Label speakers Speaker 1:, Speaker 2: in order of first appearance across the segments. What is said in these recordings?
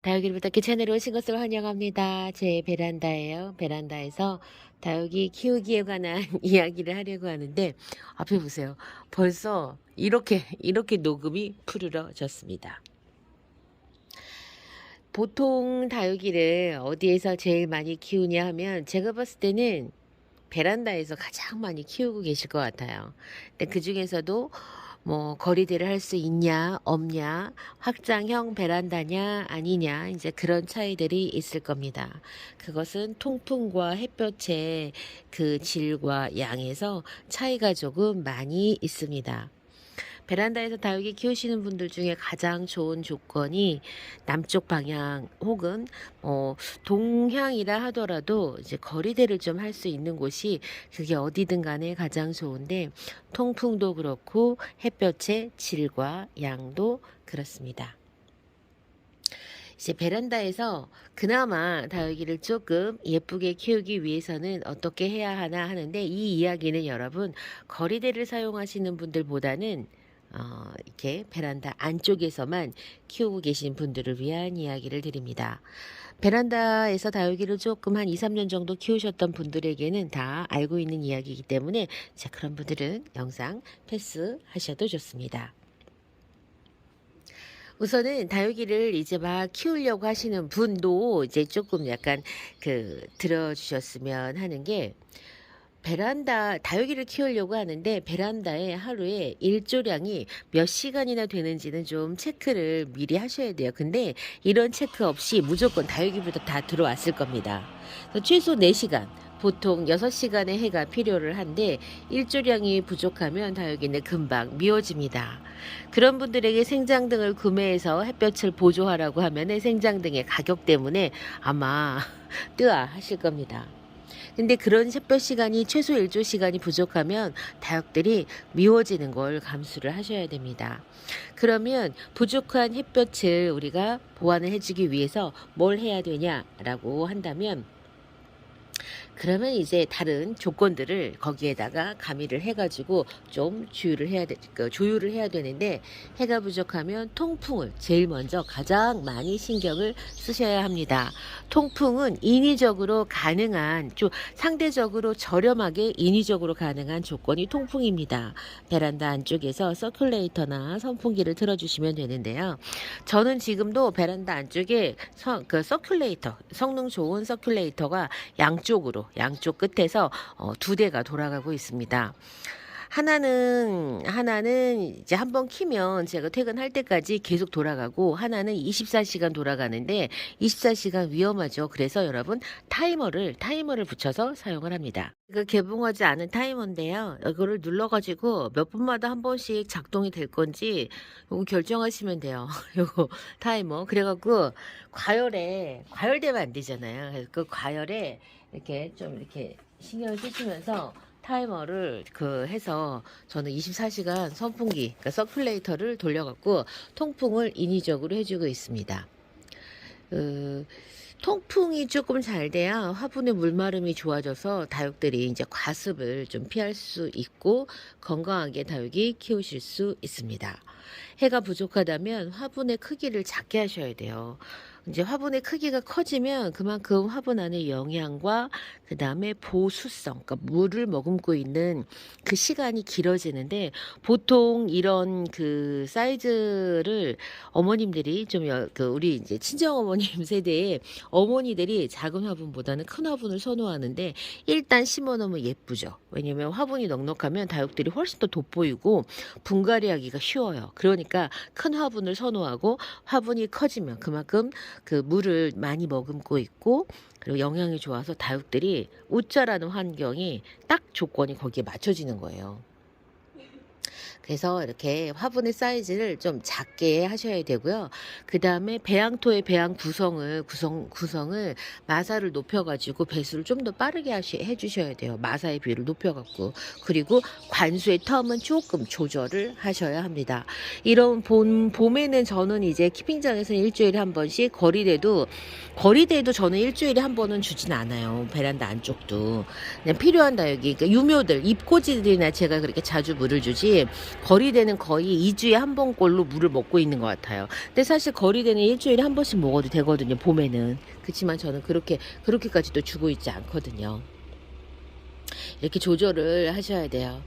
Speaker 1: 다육이를 부탁해 채널에 오신 것을 환영합니다. 제 베란다예요. 베란다에서 다육이 키우기에 관한 이야기를 하려고 하는데 앞에 보세요. 벌써 이렇게 녹음이 푸르러졌습니다. 보통 다육이를 어디에서 제일 많이 키우냐 하면 제가 봤을 때는 베란다에서 가장 많이 키우고 계실 것 같아요. 근데 그 중에서도 뭐 거리대를 할 수 있냐 없냐, 확장형 베란다냐 아니냐, 이제 그런 차이들이 있을 겁니다. 그것은 통풍과 햇볕의 그 질과 양에서 차이가 조금 많이 있습니다. 베란다에서 다육이 키우시는 분들 중에 가장 좋은 조건이 남쪽 방향 혹은 동향이라 하더라도 이제 거리대를 좀 할 수 있는 곳이, 그게 어디든 간에 가장 좋은데, 통풍도 그렇고 햇볕의 질과 양도 그렇습니다. 이제 베란다에서 그나마 다육이를 조금 예쁘게 키우기 위해서는 어떻게 해야 하나 하는데, 이 이야기는 여러분 거리대를 사용하시는 분들보다는 이렇게 베란다 안쪽에서만 키우고 계신 분들을 위한 이야기를 드립니다. 베란다에서 다육이를 조금 한 2, 3년 정도 키우셨던 분들에게는 다 알고 있는 이야기이기 때문에 그런 분들은 영상 패스하셔도 좋습니다. 우선은 다육이를 이제 막 키우려고 하시는 분도 이제 조금 약간 들어주셨으면 하는 게, 베란다 다육이를 키우려고 하는데 베란다에 하루에 일조량이 몇 시간이나 되는지는 좀 체크를 미리 하셔야 돼요. 근데 이런 체크 없이 무조건 다육이부터 다 들어왔을 겁니다. 그래서 최소 4시간, 보통 6시간의 해가 필요를 한데 일조량이 부족하면 다육이는 금방 미워집니다. 그런 분들에게 생장등을 구매해서 햇볕을 보조하라고 하면 생장등의 가격 때문에 아마 뜨아 하실 겁니다. 근데 그런 햇볕 시간이 최소 일조 시간이 부족하면 다육들이 미워지는 걸 감수를 하셔야 됩니다. 그러면 부족한 햇볕을 우리가 보완을 해주기 위해서 뭘 해야 되냐라고 한다면, 그러면 이제 다른 조건들을 거기에다가 가미를 해가지고 좀 조율을 해야 되는데, 해가 부족하면 통풍을 제일 먼저 가장 많이 신경을 쓰셔야 합니다. 통풍은 인위적으로 가능한, 좀 상대적으로 저렴하게 인위적으로 가능한 조건이 통풍입니다. 베란다 안쪽에서 서큘레이터나 선풍기를 틀어주시면 되는데요. 저는 지금도 베란다 안쪽에 서큘레이터, 성능 좋은 서큘레이터가 양쪽 끝에서 2대가 돌아가고 있습니다. 하나는 이제 한번 키면 제가 퇴근할 때까지 계속 돌아가고, 하나는 24시간 돌아가는데 24시간 위험하죠. 그래서 여러분 타이머를 붙여서 사용을 합니다. 그 개봉하지 않은 타이머인데요. 이거를 눌러가지고 몇 분마다 한 번씩 작동이 될 건지 요거 결정하시면 돼요. 요거 타이머. 그래갖고 과열되면 안 되잖아요. 그래서 그 과열에 이렇게 좀 이렇게 신경을 쓰시면서 타이머를 해서, 저는 24시간 선풍기, 그러니까 서큘레이터를 돌려갖고 통풍을 인위적으로 해주고 있습니다. 통풍이 조금 잘 돼야 화분의 물마름이 좋아져서 다육들이 이제 과습을 좀 피할 수 있고 건강하게 다육이 키우실 수 있습니다. 해가 부족하다면 화분의 크기를 작게 하셔야 돼요. 이제 화분의 크기가 커지면 그만큼 화분 안의 영양과 그 다음에 보수성, 그러니까 물을 머금고 있는 그 시간이 길어지는데, 보통 이런 사이즈를 어머님들이 우리 이제 친정 어머님 세대의 어머니들이 작은 화분보다는 큰 화분을 선호하는데, 일단 심어놓으면 예쁘죠. 왜냐면 화분이 넉넉하면 다육들이 훨씬 더 돋보이고 분갈이하기가 쉬워요. 그러니까 큰 화분을 선호하고, 화분이 커지면 그만큼 물을 많이 머금고 있고 그리고 영양이 좋아서 다육들이 웃자라는 환경이 딱 조건이 거기에 맞춰지는 거예요. 그래서 이렇게 화분의 사이즈를 좀 작게 하셔야 되고요. 그 다음에 배양토의 배양 구성을 마사를 높여가지고 배수를 좀 더 빠르게 해주셔야 돼요. 마사의 비율을 높여갖고. 그리고 관수의 텀은 조금 조절을 하셔야 합니다. 이런 봄에는 저는 이제 키핑장에서 일주일에 한 번씩, 거리대도 저는 일주일에 한 번은 주진 않아요. 베란다 안쪽도. 그냥 필요한 다육이, 그러니까 유묘들, 잎꽂이들이나 제가 그렇게 자주 물을 주지, 거리대는 거의 2주에 한 번꼴로 물을 먹고 있는 것 같아요. 근데 사실 거리대는 일주일에 한 번씩 먹어도 되거든요, 봄에는. 그렇지만 저는 그렇게까지 또 주고 있지 않거든요. 이렇게 조절을 하셔야 돼요.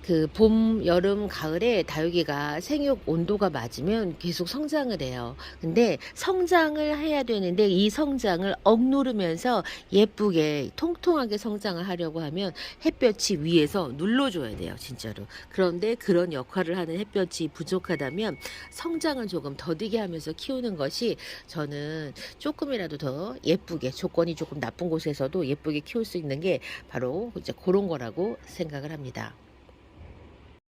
Speaker 1: 그 봄, 여름, 가을에 다육이가 생육 온도가 맞으면 계속 성장을 해요. 근데 성장을 해야 되는데 이 성장을 억누르면서 예쁘게 통통하게 성장을 하려고 하면 햇볕이 위에서 눌러줘야 돼요, 진짜로. 그런데 그런 역할을 하는 햇볕이 부족하다면 성장을 조금 더디게 하면서 키우는 것이 저는 조금이라도 더 예쁘게, 조건이 조금 나쁜 곳에서도 예쁘게 키울 수 있는 게 바로 이제 그런 거라고 생각을 합니다.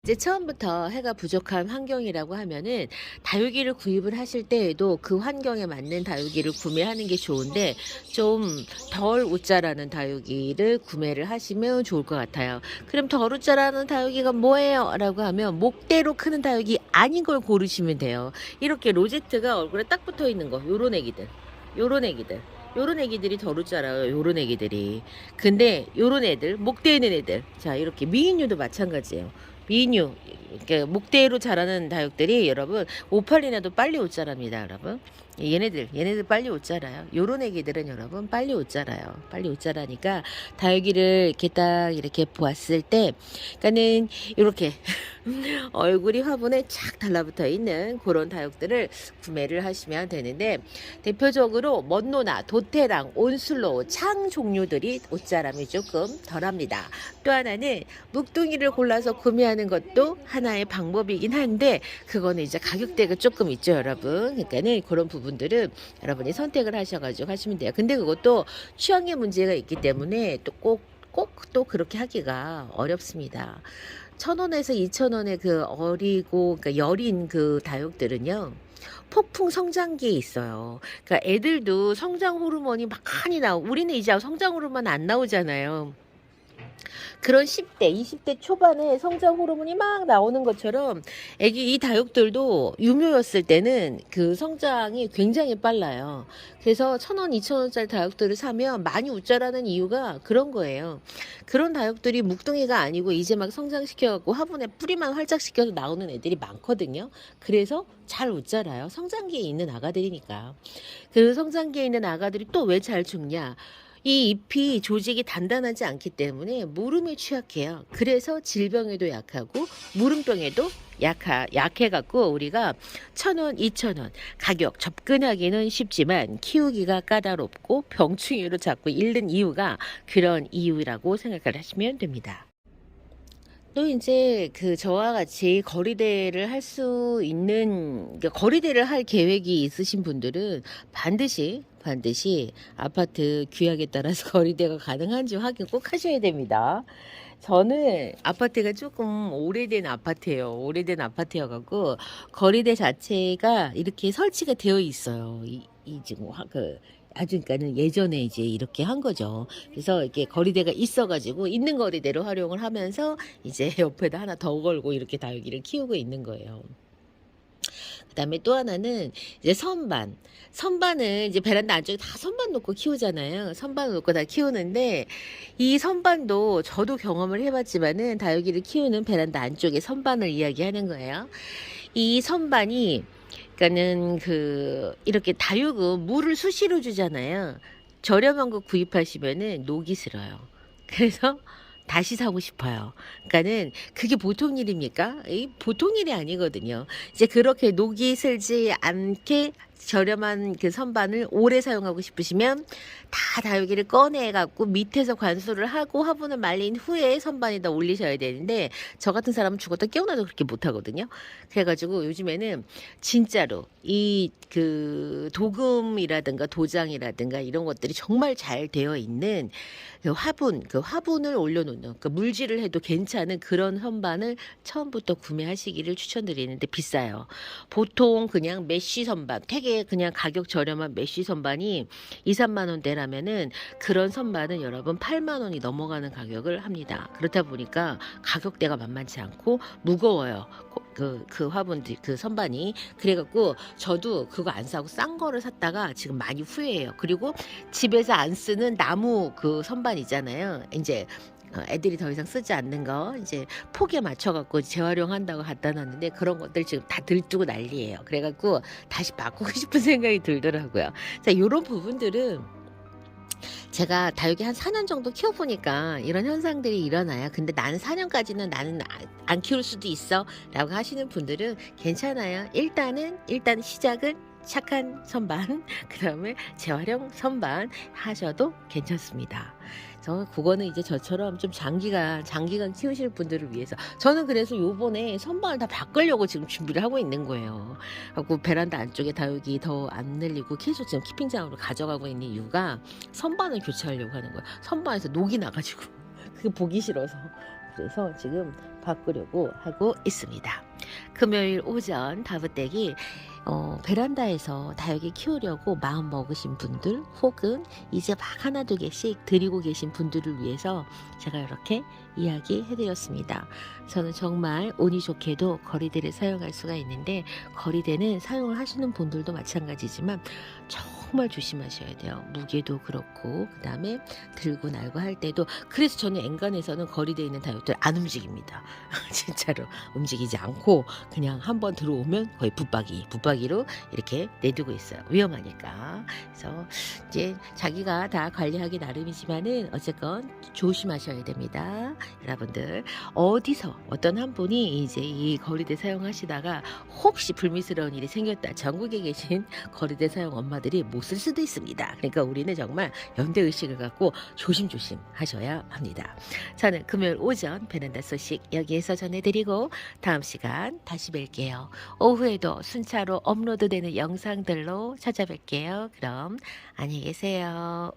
Speaker 1: 이제 처음부터 해가 부족한 환경이라고 하면은 다육이를 구입을 하실 때에도 그 환경에 맞는 다육이를 구매하는 게 좋은데 좀 덜 웃자라는 다육이를 구매를 하시면 좋을 것 같아요. 그럼 덜 웃자라는 다육이가 뭐예요? 라고 하면 목대로 크는 다육이 아닌 걸 고르시면 돼요. 이렇게 로제트가 얼굴에 딱 붙어 있는 거, 요런 애기들, 요런 애기들. 요런 애기들이 덜 웃자라요. 요런 애기들이. 근데 요런 애들, 목대 있는 애들. 자, 이렇게 미인류도 마찬가지예요. 미인류, 이렇게 목대로 자라는 다육들이 여러분 오팔리나도 빨리 옷 자랍니다, 여러분. 얘네들 빨리 옷 자라요. 요런 애기들은 여러분 빨리 옷 자라요. 빨리 옷 자라니까 다육이를 이렇게 딱 이렇게 보았을 때, 그러니까는 이렇게 얼굴이 화분에 착 달라붙어 있는 그런 다육들을 구매를 하시면 되는데, 대표적으로 먼노나, 도테랑, 온슬로우, 창 종류들이 옷자람이 조금 덜합니다. 또 하나는 묵둥이를 골라서 구매하는 것도 하나의 방법이긴 한데 그거는 이제 가격대가 조금 있죠, 여러분. 그러니까는 그런 부분들은 여러분이 선택을 하셔가지고 하시면 돼요. 근데 그것도 취향의 문제가 있기 때문에 또 꼭 또 그렇게 하기가 어렵습니다. 1,000원에서 2,000원의 그 어리고 그러니까 여린 그 다육들은요, 폭풍 성장기에 있어요. 그러니까 애들도 성장 호르몬이 많이 우리는 이제 성장 호르몬 안 나오잖아요. 그런 10대, 20대 초반에 성장 호르몬이 막 나오는 것처럼 이 다육들도 유묘였을 때는 그 성장이 굉장히 빨라요. 그래서 1,000원, 2,000원짜리 다육들을 사면 많이 웃자라는 이유가 그런 거예요. 그런 다육들이 묵둥이가 아니고 이제 막 성장시켜갖고 화분에 뿌리만 활짝 시켜서 나오는 애들이 많거든요. 그래서 잘 웃자라요. 성장기에 있는 아가들이니까. 그 성장기에 있는 아가들이 또 왜 잘 죽냐? 이 잎이 조직이 단단하지 않기 때문에 무름에 취약해요. 그래서 질병에도 약하고 무름병에도 약해갖고 우리가 1,000원, 2,000원 가격 접근하기는 쉽지만 키우기가 까다롭고 병충해로 자꾸 잃는 이유가 그런 이유라고 생각을 하시면 됩니다. 또 이제 그 저와 같이 거리대를 할 수 있는, 그러니까 거리대를 할 계획이 있으신 분들은 반드시 아파트 규약에 따라서 거리대가 가능한지 확인 꼭 하셔야 됩니다. 저는 아파트가 조금 오래된 아파트예요. 오래된 아파트여갖고 거리대 자체가 이렇게 설치가 되어 있어요. 지금 아주 그러니까는 예전에 이제 이렇게 한 거죠. 그래서 이렇게 거리대가 있어가지고 있는 거리대로 활용을 하면서 이제 옆에다 하나 더 걸고 이렇게 다육이를 키우고 있는 거예요. 그다음에 또 하나는 이제 선반은 이제 베란다 안쪽에 다 선반 놓고 키우잖아요. 선반 놓고 다 키우는데 이 선반도 저도 경험을 해봤지만은 다육이를 키우는 베란다 안쪽에 선반을 이야기하는 거예요. 이 선반이 그러니까는 이렇게 다육은 물을 수시로 주잖아요. 저렴한 거 구입하시면은 녹이 슬어요. 그래서 다시 사고 싶어요. 그러니까는 그게 보통 일입니까? 보통 일이 아니거든요. 이제 그렇게 녹이 슬지 않게 저렴한 그 선반을 오래 사용하고 싶으시면 다 다육이를 꺼내 갖고 밑에서 관수를 하고 화분을 말린 후에 선반에다 올리셔야 되는데 저 같은 사람은 죽었다 깨어나도 그렇게 못 하거든요. 그래가지고 요즘에는 진짜로 이 도금이라든가 도장이라든가 이런 것들이 정말 잘 되어 있는 화분을 올려놓는 물질을 해도 괜찮은 그런 선반을 처음부터 구매하시기를 추천드리는데 비싸요. 보통 그냥 메쉬 선반, 되게 그냥 가격 저렴한 메쉬 선반이 2, 3만 원대라면은 그런 선반은 여러분 8만 원이 넘어가는 가격을 합니다. 그렇다 보니까 가격대가 만만치 않고 무거워요. 화분들, 선반이. 그래갖고 저도 그거 안 사고 싼 거를 샀다가 지금 많이 후회해요. 그리고 집에서 안 쓰는 나무 선반 있잖아요. 이제 애들이 더 이상 쓰지 않는 거 이제 폭에 맞춰 갖고 재활용한다고 갖다 놨는데 그런 것들 지금 다 들뜨고 난리예요. 그래 갖고 다시 바꾸고 싶은 생각이 들더라고요. 자, 요런 부분들은 제가 다육이 한 4년 정도 키워보니까 이런 현상들이 일어나요. 근데 나는 4년까지는 나는 안 키울 수도 있어 라고 하시는 분들은 괜찮아요. 일단 시작은 착한 선반, 그 다음에 재활용 선반 하셔도 괜찮습니다. 그래서 그거는 이제 저처럼 좀 장기간 키우실 분들을 위해서 저는 그래서 요번에 선반을 다 바꾸려고 지금 준비를 하고 있는 거예요. 하고 베란다 안쪽에 다육이 더 안 늘리고 계속 지금 키핑장으로 가져가고 있는 이유가 선반을 교체하려고 하는 거예요. 선반에서 녹이 나가지고 그게 보기 싫어서 그래서 지금 바꾸려고 하고 있습니다. 금요일 오전 다부떼기 베란다에서 다육이 키우려고 마음 먹으신 분들 혹은 이제 막 하나 두 개씩 드리고 계신 분들을 위해서 제가 이렇게 이야기해드렸습니다. 저는 정말 운이 좋게도 거리대를 사용할 수가 있는데 거리대는 사용을 하시는 분들도 마찬가지지만 정말 조심하셔야 돼요. 무게도 그렇고 그 다음에 들고 날고 할 때도 그래서 저는 엔간에서는 거리대에 있는 다육들 안 움직입니다. 진짜로 움직이지 않고 그냥 한번 들어오면 거의 붙박이로 이렇게 내두고 있어요. 위험하니까. 그래서 이제 자기가 다 관리하기 나름이지만은 어쨌건 조심하셔야 됩니다. 여러분들 어디서 어떤 한 분이 이제 이 거리대 사용하시다가 혹시 불미스러운 일이 생겼다. 전국에 계신 거리대 사용 엄마들이 못 쓸 수도 있습니다. 그러니까 우리는 정말 연대의식을 갖고 조심조심 하셔야 합니다. 저는 금요일 오전 베란다 소식 여기에서 전해드리고 다음 시간 다시 뵐게요. 오후에도 순차로 업로드되는 영상들로 찾아뵐게요. 그럼 안녕히 계세요.